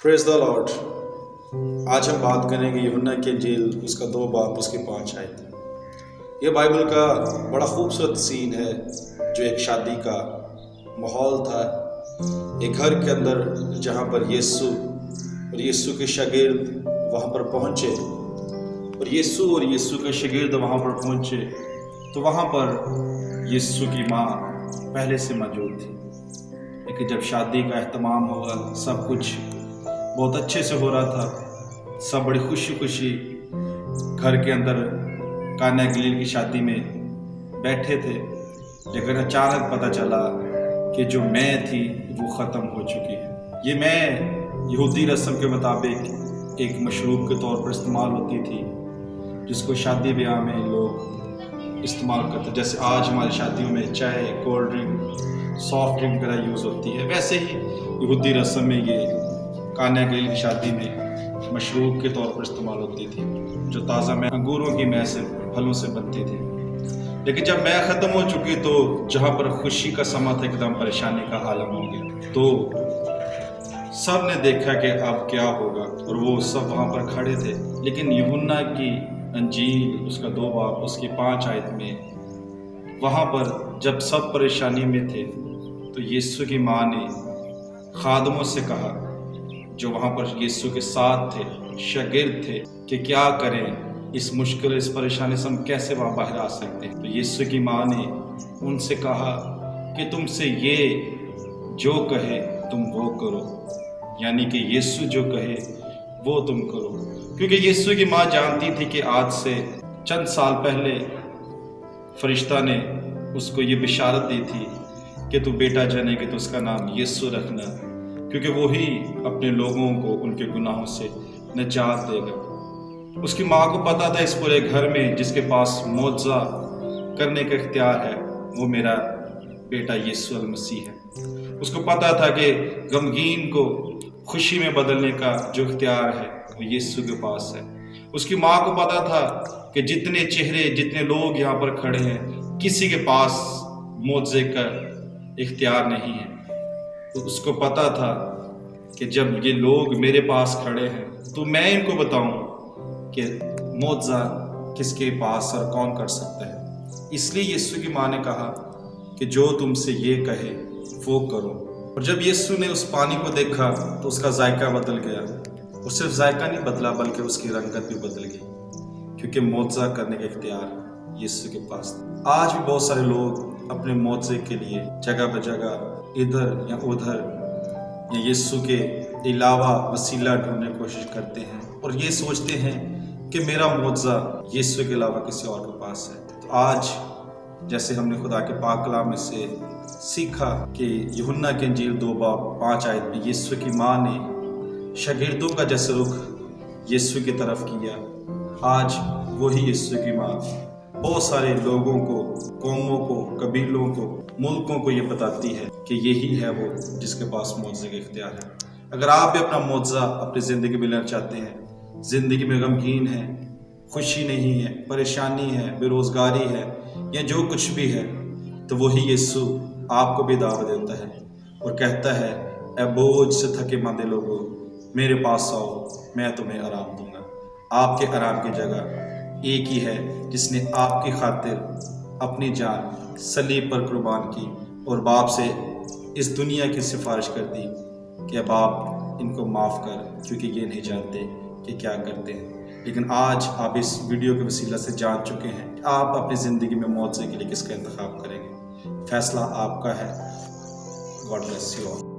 Praise the Lord. आज हम बात करेंगे यूहन्ना की इंजील उसका 2 बाब उसकी 5 आयत। ये बाइबल का बड़ा खूबसूरत सीन है जो एक शादी का माहौल था, एक घर के अंदर जहाँ पर यीशु के शागिर्द वहाँ पर पहुँचे और यीशु के शागिर्द वहाँ पर पहुँचे तो वहाँ पर यीशु की माँ पहले से मौजूद थी। लेकिन जब शादी का एहतमाम हुआ, सब कुछ बहुत अच्छे से हो रहा था, सब बड़ी खुशी घर के अंदर काना गलील की शादी में बैठे थे, लेकिन अचानक पता चला कि जो मैं थी वो ख़त्म हो चुकी है। ये मैं यहूदी रस्म के मुताबिक एक मशरूब के तौर पर इस्तेमाल होती थी, जिसको शादी ब्याह में लोग इस्तेमाल करते, जैसे आज हमारी शादियों में चाय, कोल्ड ड्रिंक, सॉफ्ट ड्रिंक वगैरह यूज़ होती है, वैसे ही यहूदी रस्म में ये काना गलील की शादी में मशरूब के तौर पर इस्तेमाल होती थी, जो ताज़ा मैं अंगूरों की मैं से फलों से बनती थी। लेकिन जब मैं ख़त्म हो चुकी तो जहाँ पर खुशी का समा था, एकदम परेशानी का आलम हो गया। तो सब ने देखा कि अब क्या होगा, और वो सब वहाँ पर खड़े थे। लेकिन यूहन्ना की इंजील उसका 2 बाब उसकी 5 आयत में वहाँ पर जब सब परेशानी में थे तो यीशु की माँ ने खादमों से कहा, जो वहाँ पर यीशु के साथ थे, शागिर्द थे, कि क्या करें, इस मुश्किल इस परेशानी से हम कैसे वहाँ बाहर आ सकते हैं। तो यीशु की माँ ने उनसे कहा कि तुमसे ये जो कहे तुम वो करो, यानी कि यीशु जो कहे वो तुम करो। क्योंकि यीशु की माँ जानती थी कि आज से चंद साल पहले फरिश्ता ने उसको ये बिशारत दी थी कि तू बेटा जनेगी तो उसका नाम यीशु रखना, क्योंकि वो ही अपने लोगों को उनके गुनाहों से निजात देगा। उसकी माँ को पता था इस पूरे घर में जिसके पास मौजज़ा करने का इख्तियार है वो मेरा बेटा यीशु अल मसीह है। उसको पता था कि गमगीन को खुशी में बदलने का जो इख्तियार है वो यीशु के पास है। उसकी माँ को पता था कि जितने चेहरे, जितने लोग यहाँ पर खड़े हैं, किसी के पास मौजज़े का इख्तियार नहीं है। तो उसको पता था कि जब ये लोग मेरे पास खड़े हैं तो मैं इनको बताऊं कि मौजज़ा किसके पास और कौन कर सकता है। इसलिए यीशु की माँ ने कहा कि जो तुमसे ये कहे वो करो। और जब यीशु ने उस पानी को देखा तो उसका जायका बदल गया, और सिर्फ जायका नहीं बदला बल्कि उसकी रंगत भी बदल गई, क्योंकि मौजज़ा करने का इख्तियार यीशु के पास था। आज भी बहुत सारे लोग अपने मौजज़े के लिए जगह ब जगह, इधर या उधर, या यीशु के अलावा वसीला ढूंढने की कोशिश करते हैं और ये सोचते हैं कि मेरा मौजज़ा यीशु के अलावा किसी और के पास है। तो आज जैसे हमने खुदा के पाक कलाम में से सीखा कि यूहन्ना की इंजील 2 बाब 5 आयत में यीशु की माँ ने शागिर्दों का जैसे रुख यीशु की तरफ किया, आज वही यीशु की माँ बहुत सारे लोगों को, कौमों को, कबीलों को, मुल्कों को ये बताती है कि यही है वो जिसके पास मौजज़े का इख्तियार है। अगर आप भी अपना मौजज़ा अपनी ज़िंदगी में लेना चाहते हैं, ज़िंदगी में गमगीन है, खुशी नहीं है, परेशानी है, बेरोज़गारी है, या जो कुछ भी है, तो वही यीशु आपको भी दावत देता है और कहता है, ऐ बोझ से थके मांदे लोगों, मेरे पास आओ, मैं तुम्हें आराम दूंगा। आपके आराम की जगह एक ही है जिसने आपकी खातिर अपनी जान सलीब पर कुर्बान की और बाप से इस दुनिया की सिफारिश कर दी कि बाप इनको माफ़ कर, क्योंकि ये नहीं जानते कि क्या करते हैं। लेकिन आज आप इस वीडियो के वसीला से जान चुके हैं कि आप अपनी ज़िंदगी में मौजज़े के लिए किसका इंतखाब करेंगे। फैसला आपका है। God bless you all.